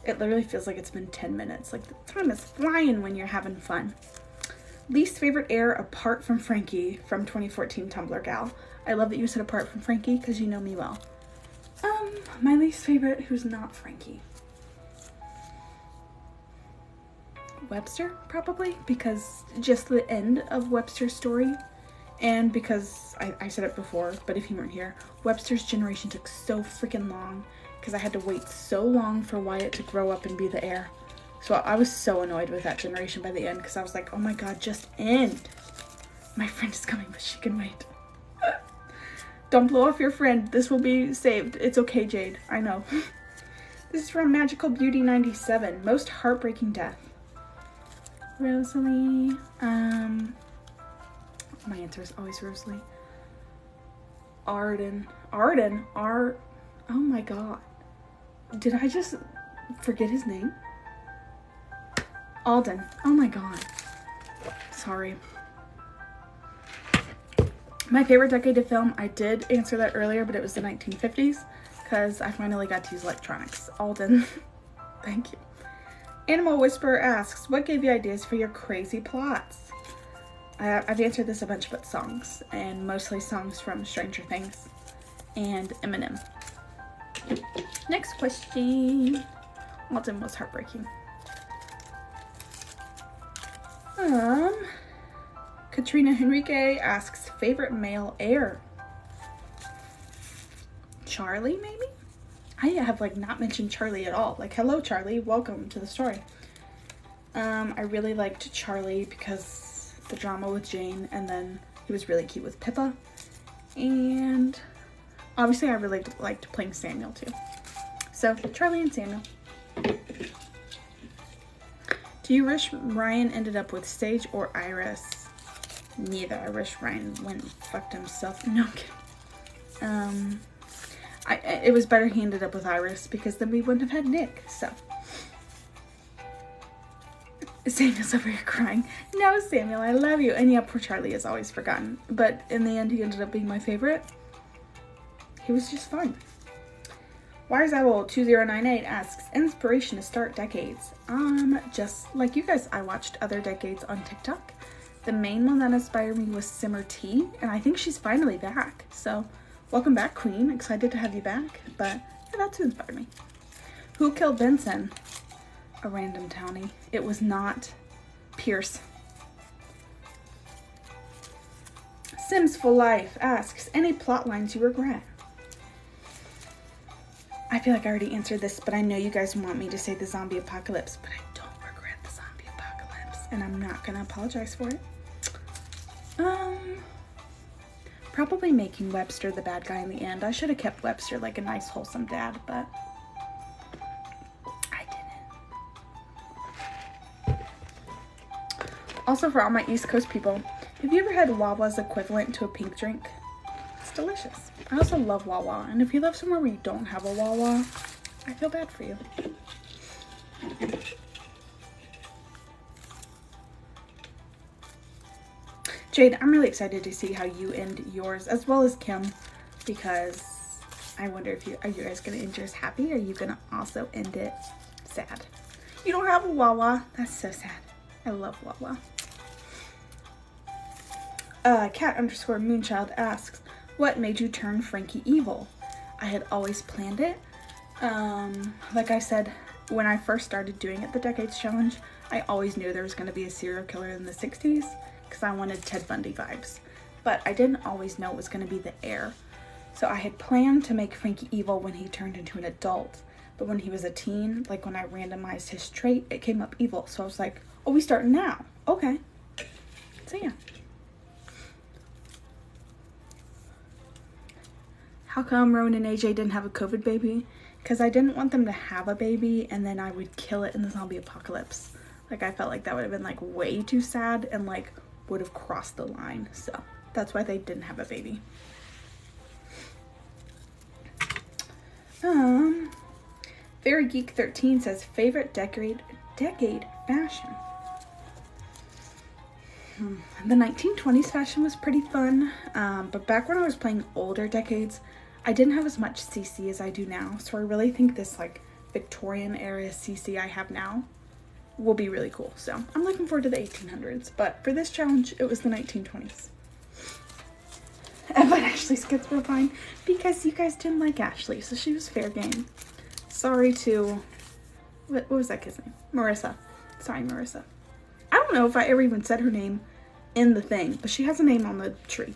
It literally feels like it's been 10 minutes. Like the time is flying when you're having fun. Least favorite air apart from Frankie from 2014 Tumblr Gal. I love that you said apart from Frankie because you know me well. My least favorite who's not Frankie. Webster, probably, because just the end of Webster's story, and because I said it before, but if you weren't here, Webster's generation took so freaking long because I had to wait so long for Wyatt to grow up and be the heir. So I was so annoyed with that generation by the end because I was like, oh my god, just end. My friend is coming, but she can wait. Don't blow off your friend. This will be saved. It's okay, Jade. I know. This is from Magical Beauty 97. Most heartbreaking death. Rosalie. My answer is always Rosalie. Arden. Oh my god. Did I just forget his name? Alden. Oh my god. Sorry. My favorite decade of film, I did answer that earlier, but it was the 1950s because I finally got to use electronics. Alden. Thank you. Animal Whisperer asks, what gave you ideas for your crazy plots? I've answered this a bunch, but songs, and mostly songs from Stranger Things and Eminem. Next question. Alden was heartbreaking. Katrina Henrique asks, favorite male heir? Charlie, maybe? I have like not mentioned Charlie at all. Like, hello Charlie, welcome to the story. I really liked Charlie because the drama with Jane, and then he was really cute with Pippa. And obviously I really liked playing Samuel too. So Charlie and Samuel. Do you wish Ryan ended up with Sage or Iris? Neither. I wish Ryan went and fucked himself. No, I'm kidding. It was better he ended up with Iris because then we wouldn't have had Nick, so. Samuel's over here crying. No, Samuel, I love you. And yeah, poor Charlie is always forgotten. But in the end, he ended up being my favorite. He was just fun. Wires Owl 2098 asks, inspiration to start decades. Just like you guys, I watched other decades on TikTok. The main one that inspired me was Simmer T, and I think she's finally back. So, welcome back, Queen. Excited to have you back. But yeah, that's who inspired me. Who killed Benson? A random townie. It was not Pierce. Sims for Life asks, any plot lines you regret? I feel like I already answered this, but I know you guys want me to say the zombie apocalypse, but I don't regret the zombie apocalypse, and I'm not gonna apologize for it. Probably making Webster the bad guy in the end. I should have kept Webster like a nice, wholesome dad, but I didn't. Also, for all my East Coast people, have you ever had Wawa's equivalent to a pink drink? It's delicious. I also love Wawa, and if you live somewhere where you don't have a Wawa, I feel bad for you. Jade, I'm really excited to see how you end yours, as well as Kim, because I wonder if are you guys gonna end yours happy, or are you gonna also end it sad? You don't have a Wawa. That's so sad. I love Wawa. Cat_Moonchild asks, what made you turn Frankie evil? I had always planned it, Like I said, when I first started doing it, the Decades Challenge, I always knew there was going to be a serial killer in the 60s because I wanted Ted Bundy vibes. But I didn't always know it was going to be the heir. So I had planned to make Frankie evil when he turned into an adult. But when he was a teen, like when I randomized his trait, it came up evil. So I was like, oh, we start now. Okay. So yeah. How come Rowan and AJ didn't have a COVID baby? Because I didn't want them to have a baby and then I would kill it in the zombie apocalypse. Like, I felt like that would have been like way too sad and like would have crossed the line. So that's why they didn't have a baby. Very Geek 13 says favorite decade fashion. The 1920s fashion was pretty fun, but back when I was playing older decades, I didn't have as much CC as I do now, so I really think this like Victorian era CC I have now will be really cool. So I'm looking forward to the 1800s, but for this challenge, it was the 1920s. But Ashley's skits were fine because you guys didn't like Ashley, so she was fair game. Sorry to, what was that kid's name? Marissa. Sorry, Marissa. I don't know if I ever even said her name in the thing, but she has a name on the tree.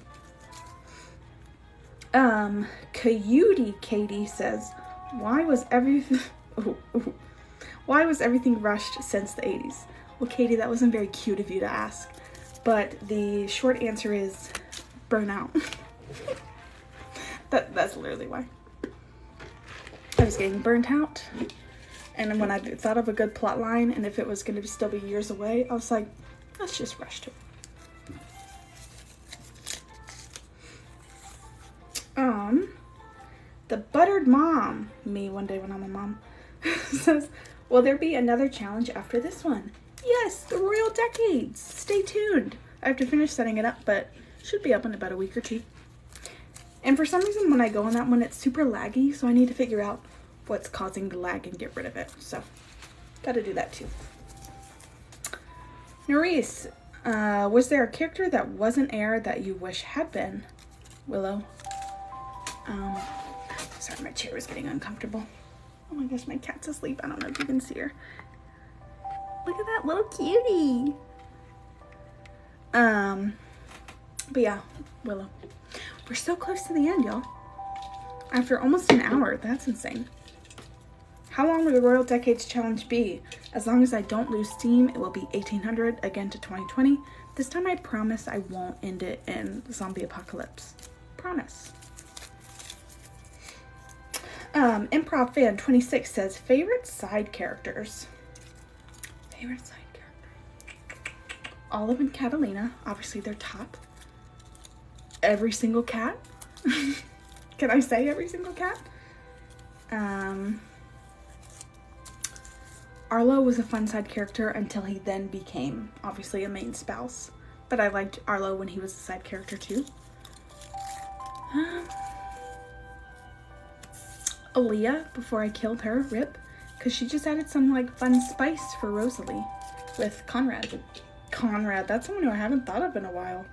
Coyote Katie says, why was everything rushed since the 80s? Well, Katie, that wasn't very cute of you to ask, but the short answer is burnout. That's literally why. I was getting burnt out, and when I thought of a good plot line, and if it was going to still be years away, I was like, let's just rush to it. The buttered mom, me one day when I'm a mom, says, will there be another challenge after this one? Yes, the Royal Decades. Stay tuned. I have to finish setting it up, but should be up in about a week or two. And for some reason, when I go on that one, it's super laggy, so I need to figure out what's causing the lag and get rid of it. So, gotta do that too. Norris, was there a character that wasn't heir that you wish had been? Willow. Sorry, my chair is getting uncomfortable. Oh my gosh, my cat's asleep. I don't know if you can see her. Look at that little cutie. But yeah, Willow. We're so close to the end, y'all. After almost an hour. That's insane. How long will the Royal Decades Challenge be? As long as I don't lose steam, it will be 1800 again to 2020. This time I promise I won't end it in zombie apocalypse. Promise. Improv Fan 26 says, favorite side characters. Favorite side character. Olive and Catalina. Obviously, they're top. Every single cat. Can I say every single cat? Arlo was a fun side character until he then became, obviously, a main spouse. But I liked Arlo when he was a side character, too. Aaliyah, before I killed her, rip, because she just added some, like, fun spice for Rosalie with Conrad. Conrad, that's someone who I haven't thought of in a while.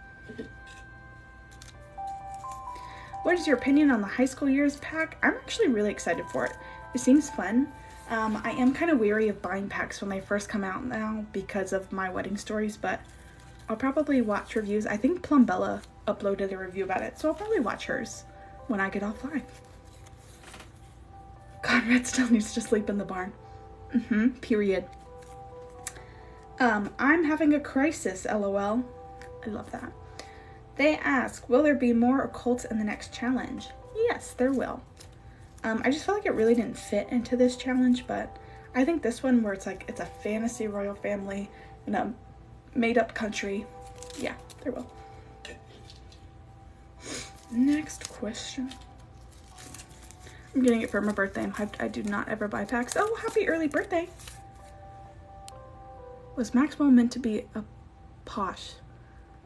What is your opinion on the high school years pack? I'm actually really excited for it. It seems fun. I am kind of weary of buying packs when they first come out now because of my wedding stories, but I'll probably watch reviews. I think Plumbella uploaded a review about it, so I'll probably watch hers when I get off live. Conrad still needs to sleep in the barn. Period. I'm having a crisis, LOL. I love that. They ask, will there be more occults in the next challenge? Yes, there will. I just feel like it really didn't fit into this challenge, but I think this one where it's like, it's a fantasy royal family in a made-up country. Yeah, there will. Next question. I'm getting it for my birthday. I'm hyped. I do not ever buy packs. Oh, happy early birthday. Was Maxwell meant to be a posh?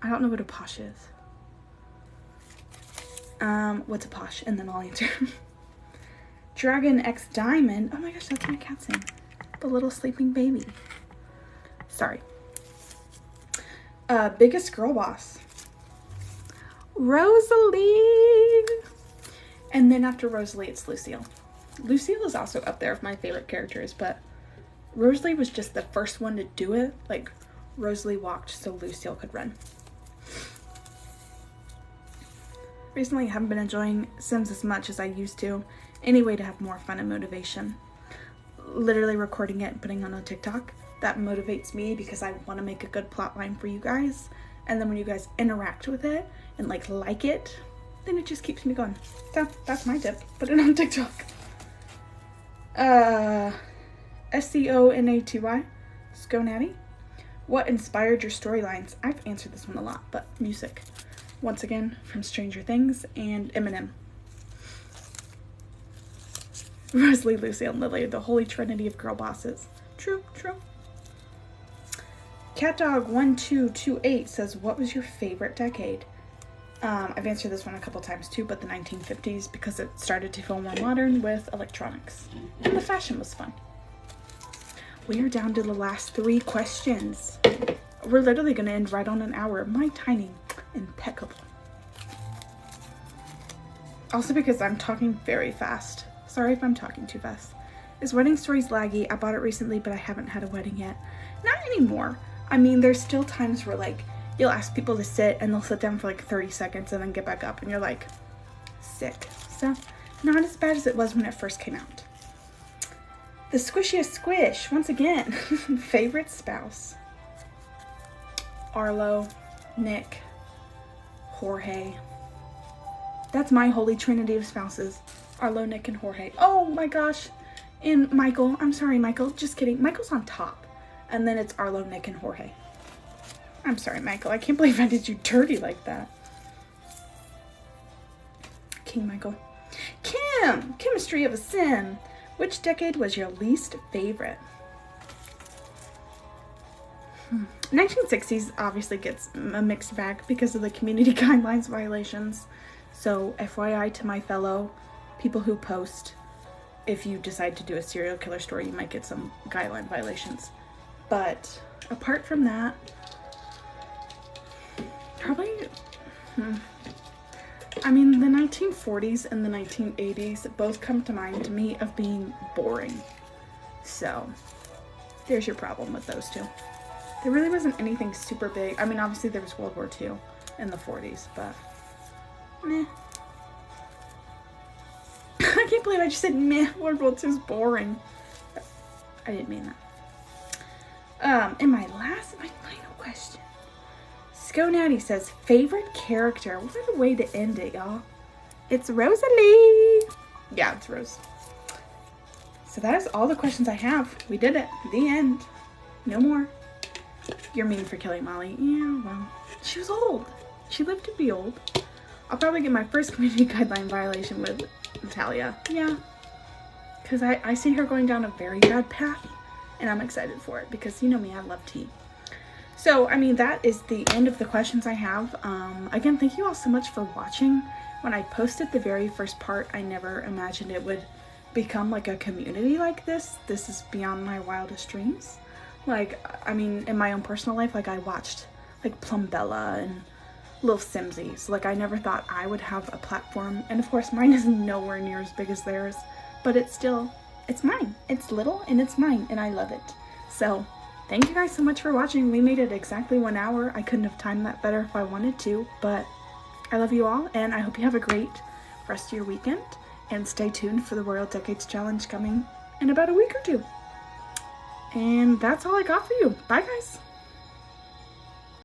I don't know what a posh is. What's a posh? And then I'll answer. Dragon X Diamond. Oh my gosh, that's my cat's name. The little sleeping baby. Sorry. Biggest girl boss. Rosalie. And then after Rosalie, it's Lucille. Lucille is also up there with my favorite characters, but Rosalie was just the first one to do it. Like, Rosalie walked so Lucille could run. Recently, I haven't been enjoying Sims as much as I used to. Any way to have more fun and motivation. Literally recording it and putting it on a TikTok, that motivates me because I want to make a good plot line for you guys. And then when you guys interact with it and like it, then it just keeps me going. So that's my tip. Put it on TikTok. SCONATY, Sconatty. What inspired your storylines? I've answered this one a lot, but music. Once again, from Stranger Things and Eminem. Rosalie, Lucille, and Lily, the holy trinity of girl bosses. True, true. CatDog1228 says, what was your favorite decade? I've answered this one a couple times too, but the 1950s, because it started to feel more modern with electronics. And the fashion was fun. We are down to the last 3 questions. We're literally going to end right on an hour. My timing, impeccable. Also because I'm talking very fast. Sorry if I'm talking too fast. Is Wedding Stories laggy? I bought it recently, but I haven't had a wedding yet. Not anymore. I mean, there's still times where, like, you'll ask people to sit and they'll sit down for like 30 seconds and then get back up and you're like, sick. So, not as bad as it was when it first came out. The squishiest squish, once again. Favorite spouse? Arlo, Nick, Jorge. That's my holy trinity of spouses. Arlo, Nick, and Jorge. Oh my gosh. And Michael. I'm sorry, Michael. Just kidding. Michael's on top. And then it's Arlo, Nick, and Jorge. I'm sorry, Michael. I can't believe I did you dirty like that. King Michael. Kim! Chemistry of a Sim. Which decade was your least favorite? 1960s obviously gets a mixed bag because of the community guidelines violations. So FYI to my fellow people who post, if you decide to do a serial killer story, you might get some guideline violations. But apart from that, probably, I mean, the 1940s and the 1980s both come to mind to me of being boring. So there's your problem with those two. There really wasn't anything super big. I mean, obviously there was World War II in the 40s, but meh. I can't believe I just said meh, World War II is boring. I didn't mean that. And my final question. Sconatty says, favorite character. What a way to end it, y'all. It's Rosalie. Yeah, it's Rose. So that is all the questions I have. We did it. The end. No more. You're mean for killing Molly. Yeah, well, she was old. She lived to be old. I'll probably get my first community guideline violation with Natalia. Yeah. Because I see her going down a very bad path. And I'm excited for it because you know me, I love tea. So, I mean, that is the end of the questions I have. Again, thank you all so much for watching. When I posted the very first part, I never imagined it would become like a community like this. This is beyond my wildest dreams. Like, I mean, in my own personal life, like I watched like Plumbella and Little Simsy. So like I never thought I would have a platform. And of course, mine is nowhere near as big as theirs, but it's still, it's mine. It's little and it's mine and I love it. So thank you guys so much for watching. We made it exactly 1 hour. I couldn't have timed that better if I wanted to, but I love you all and I hope you have a great rest of your weekend and stay tuned for the Royal Decades Challenge coming in about a week or 2. And that's all I got for you. Bye guys.